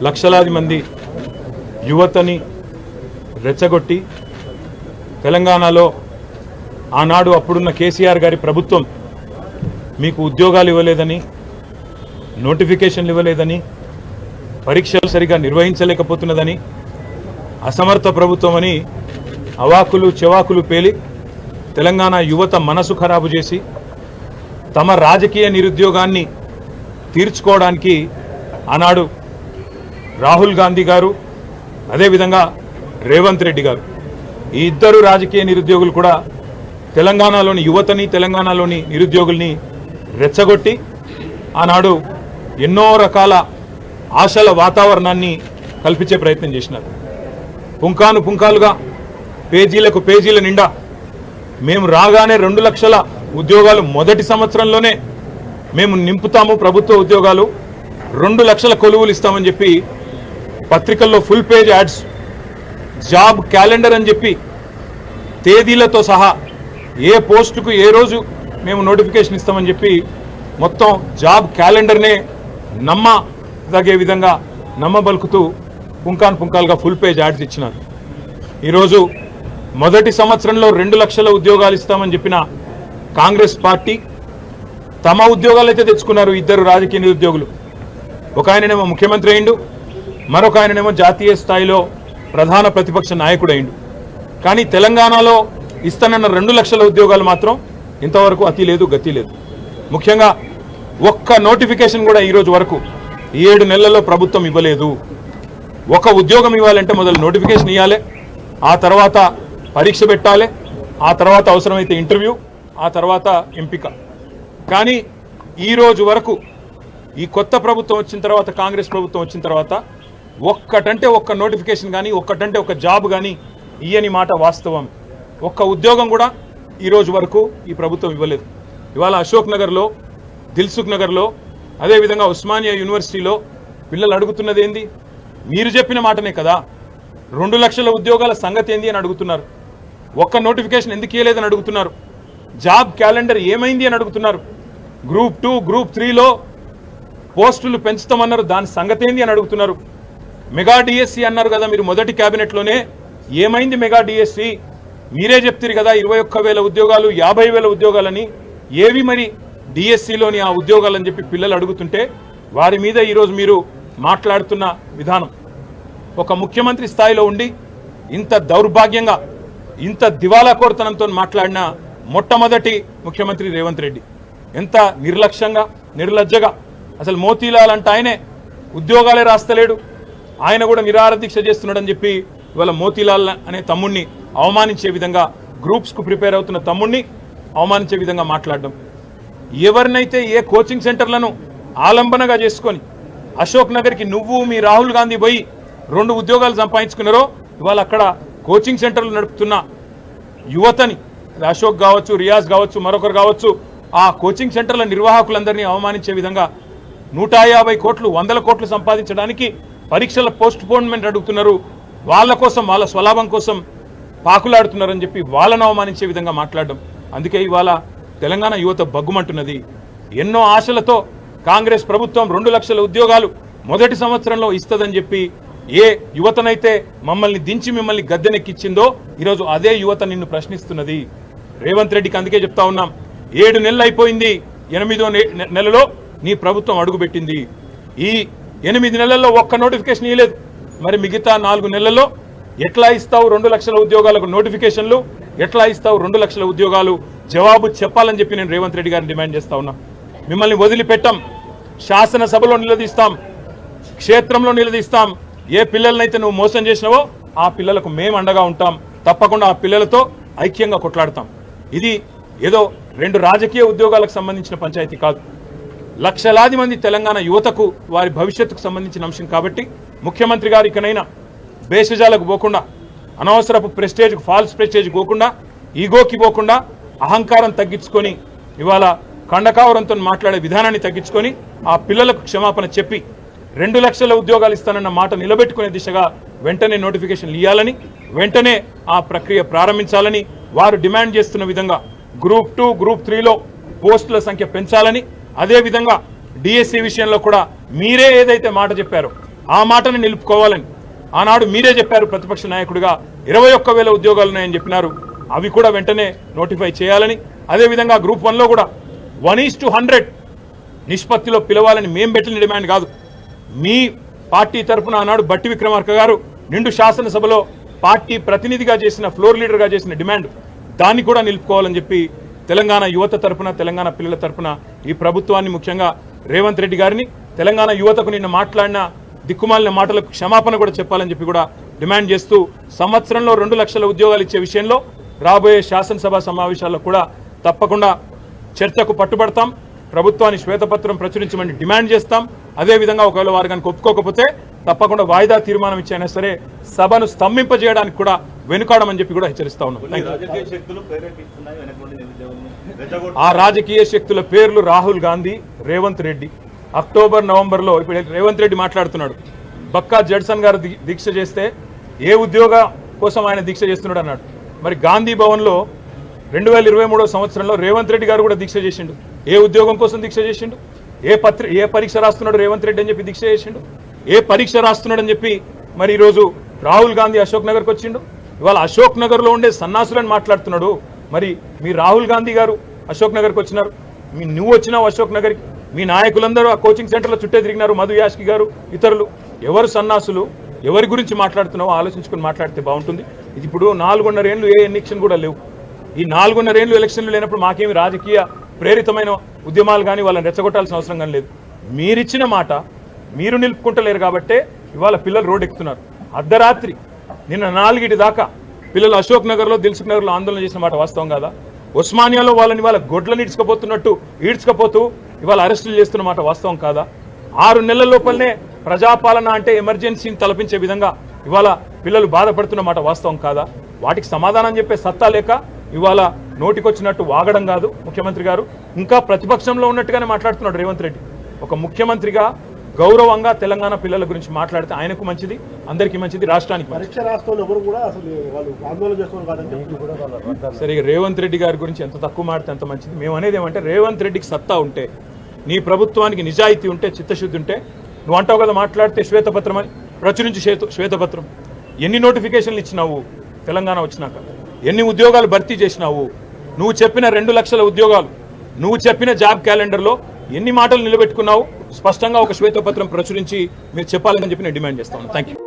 లక్షలాది మంది యువతని రెచ్చగొట్టి తెలంగాణలో ఆనాడు అప్పుడున్న కేసీఆర్ గారి ప్రభుత్వం మీకు ఉద్యోగాలు ఇవ్వలేదని, నోటిఫికేషన్లు ఇవ్వలేదని, పరీక్షలు సరిగా నిర్వహించలేకపోతున్నదని, అసమర్థ ప్రభుత్వం అని అవాకులు చెవాకులు పేలి తెలంగాణ యువత మనసు ఖరాబు చేసి తమ రాజకీయ నిరుద్యోగాన్ని తీర్చుకోవడానికి ఆనాడు రాహుల్ గాంధీ గారు, అదేవిధంగా రేవంత్ రెడ్డి గారు, ఈ ఇద్దరు రాజకీయ నిరుద్యోగులు కూడా తెలంగాణలోని యువతని, తెలంగాణలోని నిరుద్యోగుల్ని రెచ్చగొట్టి ఆనాడు ఎన్నో రకాల ఆశల వాతావరణాన్ని కల్పించే ప్రయత్నం చేసినారు. పుంకాను పుంకాలుగా పేజీలకు పేజీల నిండా మేము రాగానే 2 లక్షల ఉద్యోగాలు మొదటి సంవత్సరంలోనే మేము నింపుతాము, ప్రభుత్వ ఉద్యోగాలు 2 లక్షల కొలువులు ఇస్తామని చెప్పి పత్రికల్లో full page ads, job calendar అని చెప్పి తేదీలతో సహా ఏ పోస్టుకు ఏ రోజు మేము నోటిఫికేషన్ ఇస్తామని చెప్పి మొత్తం జాబ్ క్యాలెండర్నే నమ్మదగే విధంగా నమ్మబలుకుతూ పుంకాను పుంకాలుగా ఫుల్ పేజ్ యాడ్స్ ఇచ్చినారు. ఈరోజు మొదటి సంవత్సరంలో 2 లక్షల ఉద్యోగాలు ఇస్తామని చెప్పిన కాంగ్రెస్ పార్టీ తమ ఉద్యోగాలు అయితే తెచ్చుకున్నారు. ఇద్దరు రాజకీయ నిరుద్యోగులు, ఒక ఆయననేమో ముఖ్యమంత్రి అయిండు, మరొక ఆయననేమో జాతీయ స్థాయిలో ప్రధాన ప్రతిపక్ష నాయకుడు అయిండు. కానీ తెలంగాణలో ఇస్తానన్న 2 లక్షల ఉద్యోగాలు మాత్రం ఇంతవరకు అతి లేదు, గతి లేదు. ముఖ్యంగా ఒక్క నోటిఫికేషన్ కూడా ఈరోజు వరకు 7 నెలల్లో ప్రభుత్వం ఇవ్వలేదు. ఒక ఉద్యోగం ఇవ్వాలంటే మొదలు నోటిఫికేషన్ ఇవ్వాలి, ఆ తర్వాత పరీక్ష పెట్టాలి, ఆ తర్వాత అవసరమైతే ఇంటర్వ్యూ, ఆ తర్వాత ఎంపిక. కానీ ఈరోజు వరకు ఈ కొత్త ప్రభుత్వం వచ్చిన తర్వాత, కాంగ్రెస్ ప్రభుత్వం వచ్చిన తర్వాత ఒక్కటంటే ఒక్క నోటిఫికేషన్ కానీ, ఒక్కటంటే ఒక జాబ్ కానీ ఇయ్యని మాట వాస్తవం. ఒక్క ఉద్యోగం కూడా ఈరోజు వరకు ఈ ప్రభుత్వం ఇవ్వలేదు. ఇవాళ అశోక్ నగర్లో, దిల్సుఖ్ నగర్లో, అదేవిధంగా ఉస్మానియా యూనివర్సిటీలో పిల్లలు అడుగుతున్నది ఏంది? మీరు చెప్పిన మాటనే కదా, 2 లక్షల ఉద్యోగాల సంగతి ఏంది అని అడుగుతున్నారు. ఒక్క నోటిఫికేషన్ ఎందుకు ఇవ్వలేదని అడుగుతున్నారు. జాబ్ క్యాలెండర్ ఏమైంది అని అడుగుతున్నారు. గ్రూప్ 2, గ్రూప్ 3లో పోస్టులు పెంచుతామన్నారు, దాని సంగతి ఏంది అని అడుగుతున్నారు. మెగా డిఎస్సి అన్నారు కదా మీరు మొదటి క్యాబినెట్లోనే, ఏమైంది మెగా డిఎస్సి? మీరే చెప్తారు కదా 21,000 ఉద్యోగాలు, 50,000 ఉద్యోగాలని, ఏవి మరి డిఎస్సిలోని ఆ ఉద్యోగాలని చెప్పి పిల్లలు అడుగుతుంటే వారి మీద ఈరోజు మీరు మాట్లాడుతున్న విధానం, ఒక ముఖ్యమంత్రి స్థాయిలో ఉండి ఇంత దౌర్భాగ్యంగా, ఇంత దివాలాకోరుతనంతో మాట్లాడిన మొట్టమొదటి ముఖ్యమంత్రి రేవంత్ రెడ్డి. ఎంత నిర్లక్ష్యంగా, నిర్లజ్జగా, అసలు మోతీలాల్ అంటే ఆయనే ఉద్యోగాలే రాస్తలేడు, ఆయన కూడా నిరాహార దీక్ష చేస్తున్నాడని చెప్పి ఇవాళ మోతీలాల్ అనే తమ్ముడిని అవమానించే విధంగా, గ్రూప్స్కు ప్రిపేర్ అవుతున్న తమ్ముడిని అవమానించే విధంగా మాట్లాడడం. ఎవరినైతే ఏ కోచింగ్ సెంటర్లను ఆలంబనగా చేసుకొని అశోక్ నగర్కి నువ్వు మీ రాహుల్ గాంధీ పోయి 2 ఉద్యోగాలు సంపాదించుకున్నారో, ఇవాళ అక్కడ కోచింగ్ సెంటర్లు నడుపుతున్న యువతని, అశోక్ కావచ్చు, రియాజ్ కావచ్చు, మరొకరు కావచ్చు, ఆ కోచింగ్ సెంటర్ల నిర్వాహకులందరినీ అవమానించే విధంగా 150 కోట్లు, 100 కోట్లు సంపాదించడానికి పరీక్షల పోస్ట్ పోన్మెంట్ అడుగుతున్నారు. వాళ్ళ కోసం, వాళ్ళ స్వలాభం కోసం పాకులాడుతున్నారని చెప్పి వాళ్ళను అవమానించే విధంగా మాట్లాడడం. అందుకే ఇవాళ తెలంగాణ యువత బగ్గుమంటున్నది. ఎన్నో ఆశలతో కాంగ్రెస్ ప్రభుత్వం 2 లక్షల ఉద్యోగాలు మొదటి సంవత్సరంలో ఇస్తుందని చెప్పి ఏ యువతనైతే మమ్మల్ని దించి మిమ్మల్ని గద్దెనెక్కిచ్చిందో ఈరోజు అదే యువత నిన్ను ప్రశ్నిస్తున్నది. రేవంత్ రెడ్డికి అందుకే చెప్తా ఉన్నాం, 7 నెలలు అయిపోయింది, 8వ నెలలో నీ ప్రభుత్వం అడుగుపెట్టింది. ఈ 8 నెలల్లో ఒక్క నోటిఫికేషన్ ఇవ్వలేదు. మరి మిగతా 4 నెలల్లో ఎట్లా ఇస్తావు 2 లక్షల ఉద్యోగాలకు నోటిఫికేషన్లు? ఎట్లా ఇస్తావు 2 లక్షల ఉద్యోగాలు? జవాబు చెప్పాలని చెప్పి నేను రేవంత్ రెడ్డి గారిని డిమాండ్ చేస్తా ఉన్నా. మిమ్మల్ని వదిలిపెట్టాం, శాసనసభలో నిలదీస్తాం, క్షేత్రంలో నిలదీస్తాం. ఏ పిల్లలనైతే నువ్వు మోసం చేసినావో ఆ పిల్లలకు మేము అండగా ఉంటాం. తప్పకుండా ఆ పిల్లలతో ఐక్యంగా కొట్లాడతాం. ఇది ఏదో 2 రాజకీయ ఉద్యోగాలకు సంబంధించిన పంచాయతీ కాదు, లక్షలాది మంది తెలంగాణ యువతకు వారి భవిష్యత్తుకు సంబంధించిన అంశం. కాబట్టి ముఖ్యమంత్రి గారు ఇకనైనా బేషజాలకు పోకుండా, అనవసరపు ప్రెస్టేజ్కు, ఫాల్స్ ప్రెస్టేజ్ పోకుండా, ఈగోకి పోకుండా అహంకారం తగ్గించుకొని ఇవాళ కండకావరంతో మాట్లాడే విధానాన్ని తగ్గించుకొని ఆ పిల్లలకు క్షమాపణ చెప్పి 2 లక్షల ఉద్యోగాలు ఇస్తానన్న మాట నిలబెట్టుకునే దిశగా వెంటనే నోటిఫికేషన్లు ఇవ్వాలని, వెంటనే ఆ ప్రక్రియ ప్రారంభించాలని వారు డిమాండ్ చేస్తున్న విధంగా గ్రూప్ 2, గ్రూప్ 3లో పోస్టుల సంఖ్య పెంచాలని, అదేవిధంగా డిఎస్సి విషయంలో కూడా మీరే ఏదైతే మాట చెప్పారో ఆ మాటను నిలుపుకోవాలని ఆనాడు మీరే చెప్పారు ప్రతిపక్ష నాయకుడిగా 21,000 ఉద్యోగాలు ఉన్నాయని చెప్పినారు. అవి కూడా వెంటనే నోటిఫై చేయాలని, అదేవిధంగా గ్రూప్ 1లో కూడా 1:100 నిష్పత్తిలో పిలవాలని మేం పెట్టిన డిమాండ్ కాదు. మీ పార్టీ తరఫున ఆనాడు బట్టి విక్రమార్క గారు నిండు శాసనసభలో పార్టీ ప్రతినిధిగా చేసిన, ఫ్లోర్ లీడర్గా చేసిన డిమాండ్, దాన్ని కూడా నిలుపుకోవాలని చెప్పి తెలంగాణ యువత తరఫున, తెలంగాణ పిల్లల తరఫున ఈ ప్రభుత్వాన్ని, ముఖ్యంగా రేవంత్ రెడ్డి గారిని, తెలంగాణ యువతకు నిన్న మాట్లాడిన దిక్కుమాలిన మాటలకు క్షమాపణ కూడా చెప్పాలని చెప్పి కూడా డిమాండ్ చేస్తూ సంవత్సరంలో 2 లక్షల ఉద్యోగాలు ఇచ్చే విషయంలో రాబోయే శాసనసభ సమావేశాల్లో కూడా తప్పకుండా చర్చకు పట్టుబడతాం. ప్రభుత్వాన్ని శ్వేతపత్రం ప్రచురించమని డిమాండ్ చేస్తాం. అదేవిధంగా ఒకవేళ వారు కనుక ఒప్పుకోకపోతే తప్పకుండా వాయిదా తీర్మానం ఇచ్చైనా సరే సభను స్తంభింపజేయడానికి కూడా వెనుకాడమని చెప్పి కూడా హెచ్చరిస్తా ఉన్నాం. ఆ రాజకీయ శక్తుల పేర్లు రాహుల్ గాంధీ, రేవంత్ రెడ్డి. అక్టోబర్, నవంబర్లో ఇప్పుడు రేవంత్ రెడ్డి మాట్లాడుతున్నాడు, బక్కా జడ్సన్ గారు దీక్ష చేస్తే ఏ ఉద్యోగ కోసం ఆయన దీక్ష చేస్తున్నాడు అన్నాడు. మరి గాంధీ భవన్లో 2023 సంవత్సరంలో రేవంత్ రెడ్డి గారు కూడా దీక్ష చేసిండు. ఏ ఉద్యోగం కోసం దీక్ష చేసిండు? ఏ పరీక్ష రాస్తున్నాడు రేవంత్ రెడ్డి అని చెప్పి దీక్ష చేసిండు? ఏ పరీక్ష రాస్తున్నాడు అని చెప్పి మరి ఈరోజు రాహుల్ గాంధీ అశోక్ నగర్కి వచ్చిండు. ఇవాళ అశోక్ నగర్లో ఉండే సన్నాసులని మాట్లాడుతున్నాడు. మరి మీ రాహుల్ గాంధీ గారు అశోక్ నగర్కి వచ్చినారు, నువ్వు వచ్చినావు అశోక్ నగర్కి, మీ నాయకులందరూ ఆ కోచింగ్ సెంటర్లో చుట్టే తిరిగినారు, మధు యాష్కి గారు, ఇతరులు. ఎవరు సన్నాసులు, ఎవరి గురించి మాట్లాడుతున్నావో ఆలోచించుకుని మాట్లాడితే బాగుంటుంది. ఇది ఇప్పుడు 4.5 ఏళ్ళు ఏ ఎలక్షన్ కూడా లేవు. ఈ 4.5 ఏళ్ళు ఎలక్షన్లు లేనప్పుడు మాకేమి రాజకీయ ప్రేరితమైన ఉద్యమాలు కానీ వాళ్ళని రెచ్చగొట్టాల్సిన అవసరం కానీ లేదు. మీరిచ్చిన మాట మీరు నిలుపుకుంటలేరు కాబట్టే ఇవాళ పిల్లలు రోడ్డు ఎక్కుతున్నారు. అర్ధరాత్రి నిన్న 4 దాకా పిల్లలు అశోక్ నగర్లో, దిల్సుఖ్ నగర్లో ఆందోళన చేసిన మాట వాస్తవం కాదా? ఉస్మానియాలో వాళ్ళని ఇవాళ గొడ్లను ఈడ్చుకపోతూ ఇవాళ అరెస్టులు చేస్తున్న మాట వాస్తవం కాదా? 6 నెలల లోపలనే ప్రజాపాలన అంటే ఎమర్జెన్సీని తలపించే విధంగా ఇవాళ పిల్లలు బాధపడుతున్న మాట వాస్తవం కాదా? వాటికి సమాధానం చెప్పే సత్తా లేక ఇవాళ నోటికొచ్చినట్టు వాగడం కాదు ముఖ్యమంత్రి గారు. ఇంకా ప్రతిపక్షంలో ఉన్నట్టుగానే మాట్లాడుతున్నాడు రేవంత్ రెడ్డి. ఒక ముఖ్యమంత్రిగా గౌరవంగా తెలంగాణ పిల్లల గురించి మాట్లాడితే ఆయనకు మంచిది, అందరికీ మంచిది, రాష్ట్రానికి సరే. రేవంత్ రెడ్డి గారి గురించి ఎంత తక్కువ మాడితే అంత మంచిది. మేము అనేది ఏమంటే రేవంత్ రెడ్డికి సత్తా ఉంటే, నీ ప్రభుత్వానికి నిజాయితీ ఉంటే, చిత్తశుద్ధి ఉంటే, నువ్వు అంటావు కదా మాట్లాడితే శ్వేతపత్రం అని, ప్రచురించి శ్వేతపత్రం. ఎన్ని నోటిఫికేషన్లు ఇచ్చినావు తెలంగాణ వచ్చినాక? ఎన్ని ఉద్యోగాలు భర్తీ చేసినావు? నువ్వు చెప్పిన 2 లక్షల ఉద్యోగాలు, నువ్వు చెప్పిన జాబ్ క్యాలెండర్లో ఎన్ని మాటలు నిలబెట్టుకున్నావు? స్పష్టంగా ఒక శ్వేతపత్రం ప్రచురించి మీరు చెప్పాలని చెప్పి నేను డిమాండ్ చేస్తాను. Thank you.